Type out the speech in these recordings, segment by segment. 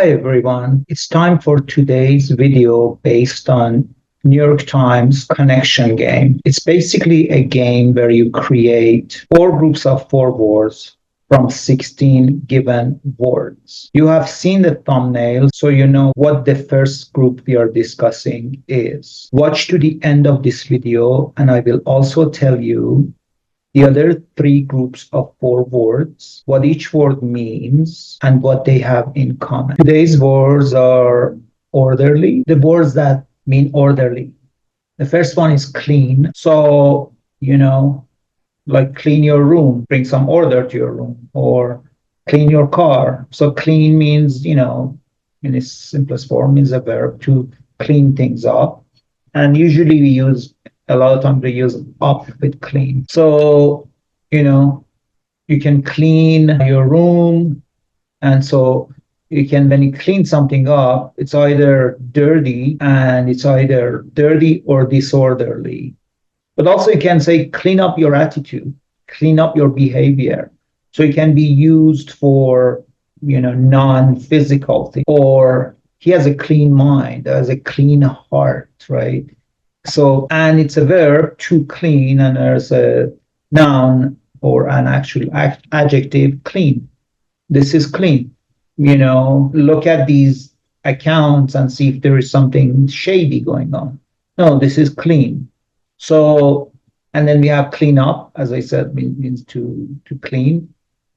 Hi everyone. It's time for today's video based on New York Times connection game. It's basically a game where you create four groups of four words from 16 given words. You have seen the thumbnail, so you know what the first group we are discussing is. Watch to the end of this video and I will also tell you the other three groups of four words, what each word means, and what they have in common. Today's words are orderly, the words that mean orderly. The first one is clean. So, like clean your room, bring some order to your room, or clean your car. So clean means, in its simplest form, is a verb to clean things up. And usually a lot of times we use up with clean. So, you can clean your room. And so when you clean something up, it's either dirty or disorderly. But also you can say clean up your attitude, clean up your behavior. So it can be used for, non-physical things. Or he has a clean mind, has a clean heart, right? So, and it's a verb to clean, and there's a noun or an actual adjective, clean. This is clean. Look at these accounts and see if there is something shady going on. No, this is clean. So, and then we have clean up, as I said, means to clean.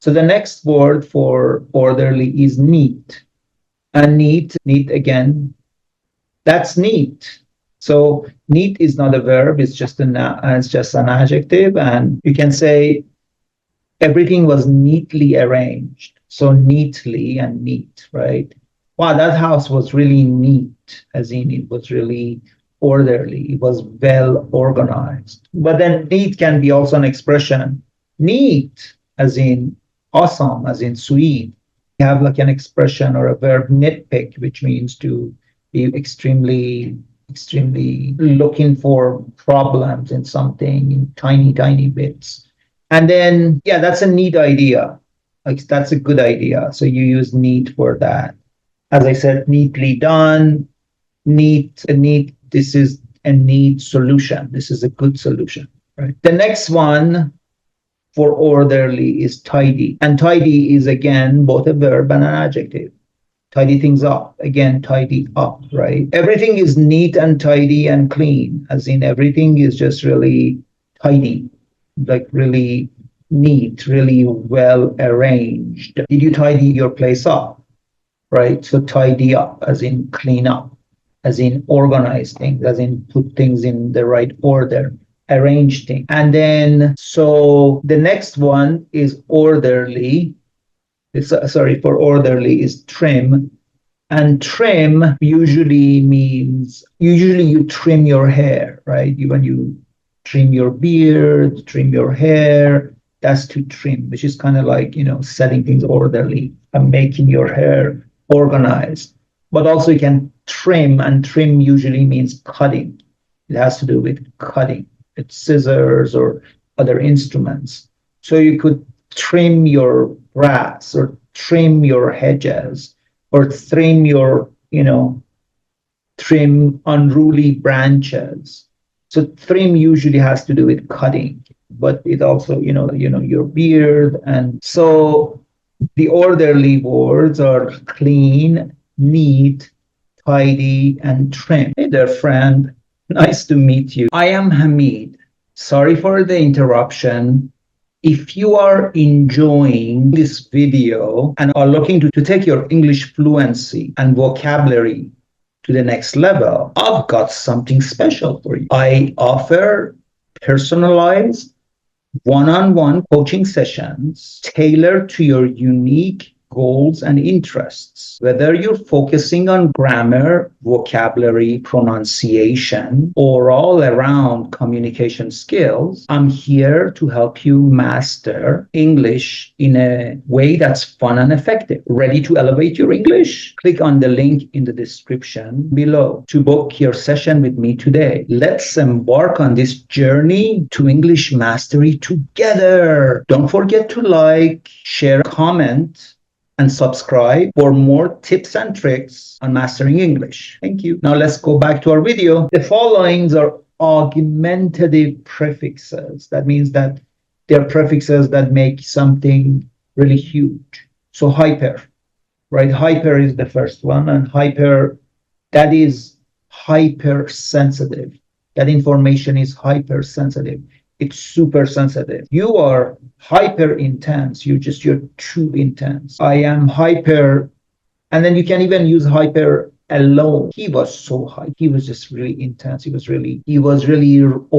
So the next word for orderly is neat. And neat again, that's neat. So neat is not a verb, it's just an adjective. And you can say everything was neatly arranged. So neatly and neat, right? Wow, that house was really neat, as in it was really orderly. It was well organized. But then neat can be also an expression. Neat, as in awesome, as in sweet. You have like an expression or a verb nitpick, which means to be extremely looking for problems in something in tiny bits. And then, yeah, that's a neat idea. Like that's a good idea. So you use neat for that. As I said, neatly done, neat. This is a neat solution. This is a good solution, right? The next one for orderly is tidy. And tidy is again both a verb and an adjective. Tidy things up. Again, tidy up, right? Everything is neat and tidy and clean, as in everything is just really tidy, like really neat, really well arranged. Did you tidy your place up, right? So tidy up, as in clean up, as in organize things, as in put things in the right order, arrange things. And then, so the next one is orderly. For orderly is trim. And trim usually means, you trim your hair, right? When you trim your beard, trim your hair, that's to trim, which is kind of like, setting things orderly and making your hair organized. But also you can trim, and trim usually means cutting. It has to do with cutting. It's scissors or other instruments. So you could trim your grass or trim your hedges or trim your, trim unruly branches. So trim usually has to do with cutting, but it also, your beard. And so the orderly words are clean, neat, tidy, and trim. Hey there, friend. Nice to meet you. I am Hamid. Sorry for the interruption. If you are enjoying this video and are looking to take your English fluency and vocabulary to the next level, I've got something special for you. I offer personalized one-on-one coaching sessions tailored to your unique goals and interests. Whether you're focusing on grammar, vocabulary, pronunciation, or all around communication skills, I'm here to help you master English in a way that's fun and effective. Ready to elevate your English? Click on the link in the description below to book your session with me today. Let's embark on this journey to English mastery together. Don't forget to like, share, comment, and subscribe for more tips and tricks on mastering English. Thank you. Now let's go back to our video. The followings are augmentative prefixes. That means that they're prefixes that make something really huge. So hyper, right? Hyper is the first one, and hyper, that is hypersensitive. That information is hypersensitive. It's super sensitive. You are hyper intense. You're too intense. I am hyper, and then you can even use hyper alone. He was so high. He was just really intense. He was really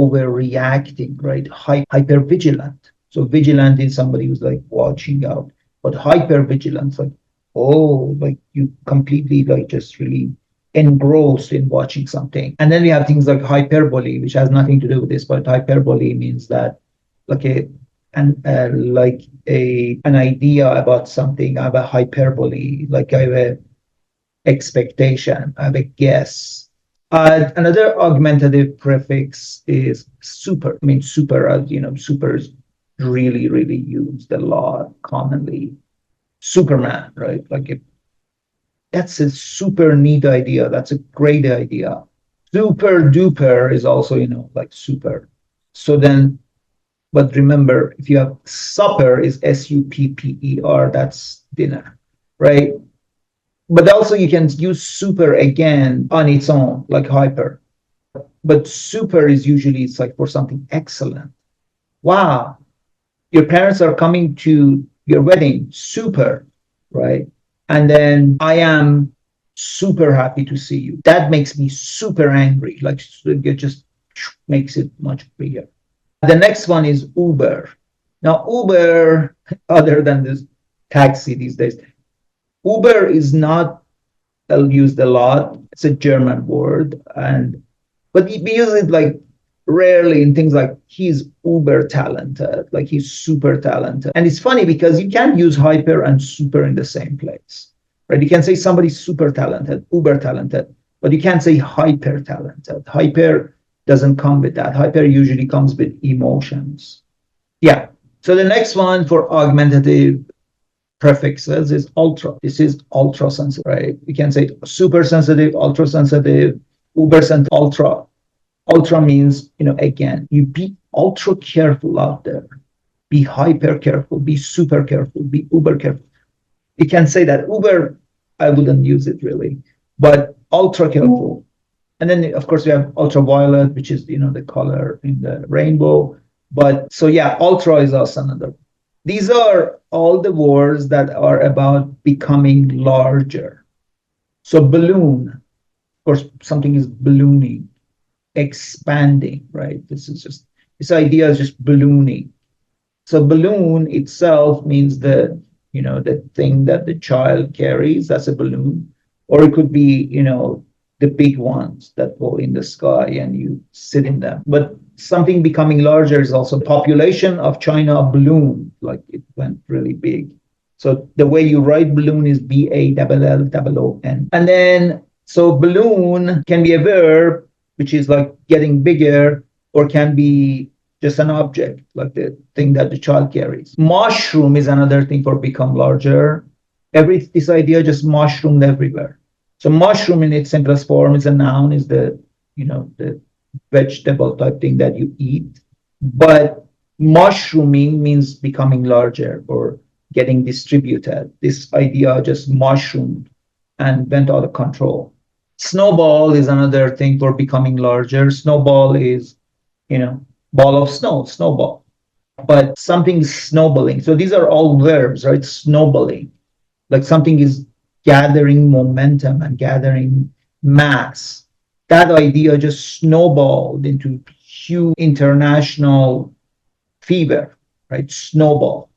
overreacting, right? Hyper vigilant. So vigilant is somebody who's like watching out, but hyper vigilant, like, oh, like you completely like just really engrossed in watching something. And then we have things like hyperbole, which has nothing to do with this, but hyperbole means that like an idea about something. I have a hyperbole, like I have a expectation, I have a guess. Another augmentative prefix is super. I mean, super, as you know, super is really, really used a lot commonly. Superman, right? That's a super neat idea. That's a great idea. Super duper is also, like super. So then, but remember, if you have supper is supper, that's dinner, right? But also you can use super again on its own, like hyper. But super is usually, it's like for something excellent. Wow, your parents are coming to your wedding, super, right? And then I am super happy to see you. That makes me super angry. Like it just makes it much bigger. The next one is Uber. Now, Uber, other than this taxi these days, Uber is not used a lot. It's a German word, but we use it like rarely in things like he's uber talented, like he's super talented. And it's funny because you can't use hyper and super in the same place, right? You can say somebody's super talented, uber talented, but you can't say hyper talented. Hyper doesn't come with that. Hyper usually comes with emotions. Yeah. So the next one for augmentative prefixes is ultra. This is ultra sensitive, right? You can say super sensitive, ultra sensitive, uber sensitive, ultra. Ultra means, again, you be ultra careful out there. Be hyper careful, be super careful, be uber careful. You can say that. Uber, I wouldn't use it really, but ultra careful. And then, of course, we have ultraviolet, which is, the color in the rainbow. But so, yeah, ultra is also another. These are all the words that are about becoming larger. So balloon, of course, something is ballooning. Expanding, right? This idea is just ballooning. So balloon itself means the thing that the child carries, that's a balloon. Or it could be, the big ones that go in the sky and you sit in them. But something becoming larger is also population of China ballooned, like it went really big. So the way you write balloon is BALLLOON. And then, so balloon can be a verb, which is like getting bigger, or can be just an object, like the thing that the child carries. Mushroom is another thing for become larger. This idea just mushroomed everywhere. So mushroom in its simplest form is a noun, is the vegetable type thing that you eat. But mushrooming means becoming larger or getting distributed. This idea just mushroomed and went out of control. Snowball is another thing for becoming larger. Snowball is, ball of snow, snowball. But something snowballing. So these are all verbs, right? Snowballing. Like something is gathering momentum and gathering mass. That idea just snowballed into huge international fever, right? Snowball.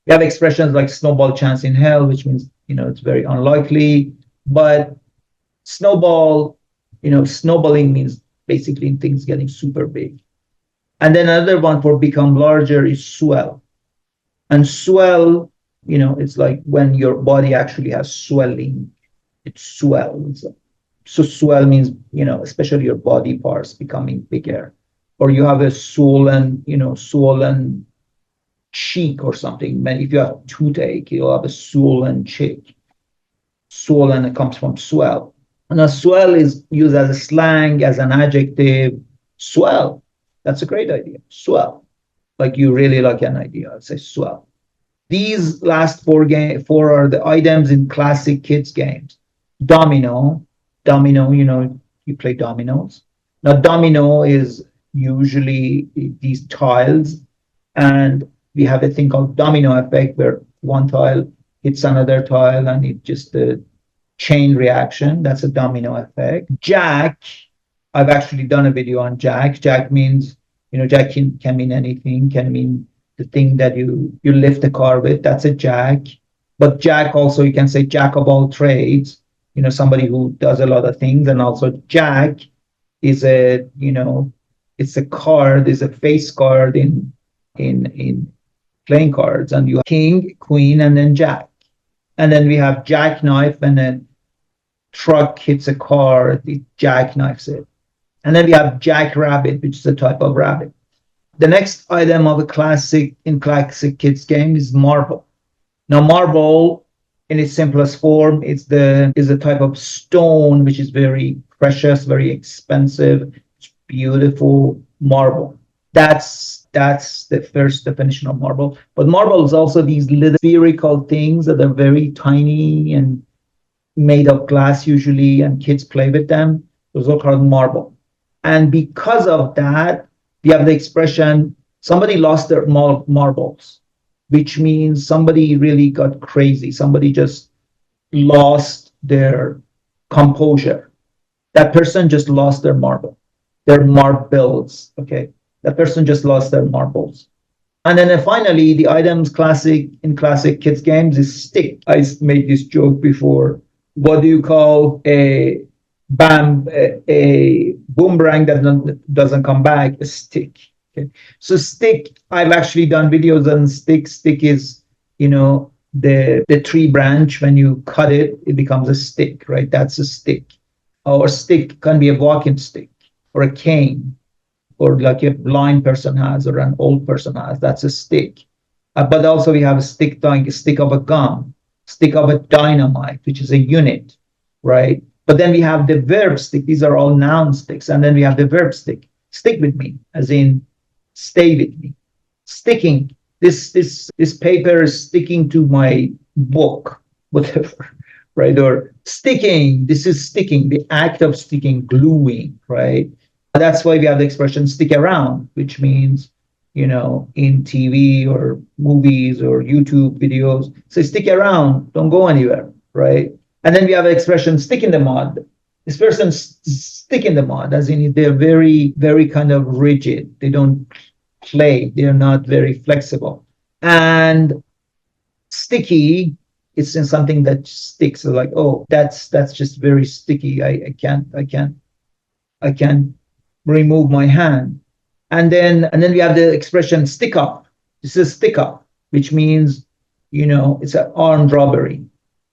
We have expressions like snowball chance in hell, which means, it's very unlikely. But snowball, snowballing means basically things getting super big. And then another one for become larger is swell. And swell, it's like when your body actually has swelling, it swells. So swell means, especially your body parts becoming bigger. Or you have a swollen cheek or something. If you have toothache, you'll have a swollen cheek. Swollen, it comes from swell. And a swell is used as a slang, as an adjective. Swell. That's a great idea. Swell. Like you really like an idea. I'd say swell. These last four are the items in classic kids games. Domino. Domino, you play dominoes. Now, domino is usually these tiles, and we have a thing called domino effect where one tile hits another tile and it just the chain reaction. That's a domino effect. Jack, I've actually done a video on Jack. Jack means, Jack can mean anything, can mean the thing that you lift the car with. That's a jack. But Jack also, you can say jack of all trades, somebody who does a lot of things. And also Jack is it's a card, is a face card in playing cards. And you have king, queen, and then jack. And then we have jackknife, and then truck hits a car, it jackknifes it. And then we have jackrabbit, which is a type of rabbit. The next item of a classic kids game is marble. Now, marble in its simplest form is a type of stone which is very precious, very expensive. It's beautiful marble. That's the first definition of marble. But marble is also these little spherical things that are very tiny and made of glass usually, and kids play with them. Those are called marble. And because of that, we have the expression, somebody lost their marbles, which means somebody really got crazy. Somebody just lost their composure. That person just lost their marbles. Okay. That person just lost their marbles. And then finally, the items in classic kids games is stick. I made this joke before. What do you call a boomerang that doesn't come back? A stick. Okay. So stick, I've actually done videos on stick. Stick is, the tree branch. When you cut it, it becomes a stick, right? That's a stick. Or stick can be a walking stick or a cane, or like a blind person has or an old person has. That's a stick. But also we have a stick of a gun, stick of a dynamite, which is a unit, right? But then we have the verb stick. These are all noun sticks. And then we have the verb stick. Stick with me, as in stay with me. Sticking. This paper is sticking to my book, whatever, right? Or sticking. This is sticking, the act of sticking, gluing, right? That's why we have the expression stick around, which means, in TV or movies or YouTube videos, say stick around, don't go anywhere, right? And then we have the expression stick in the mud. This person stick in the mud, as in they're very, very kind of rigid. They don't play. They're not very flexible. And sticky, it's in something that sticks. So like, oh, that's just very sticky. I can't remove my hand. And then we have the expression stick up. This is stick up, which means, it's an armed robbery.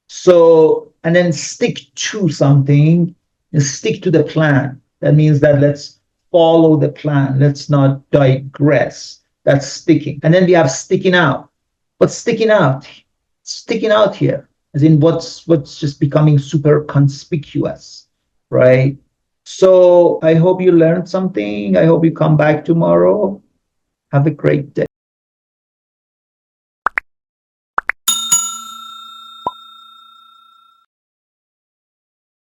So, and then stick to something and stick to the plan. That means that let's follow the plan. Let's not digress. That's sticking. And then we have sticking out. What's sticking out? Sticking out here, as in what's just becoming super conspicuous, right? So I hope you learned something. I hope you come back tomorrow. Have a great day.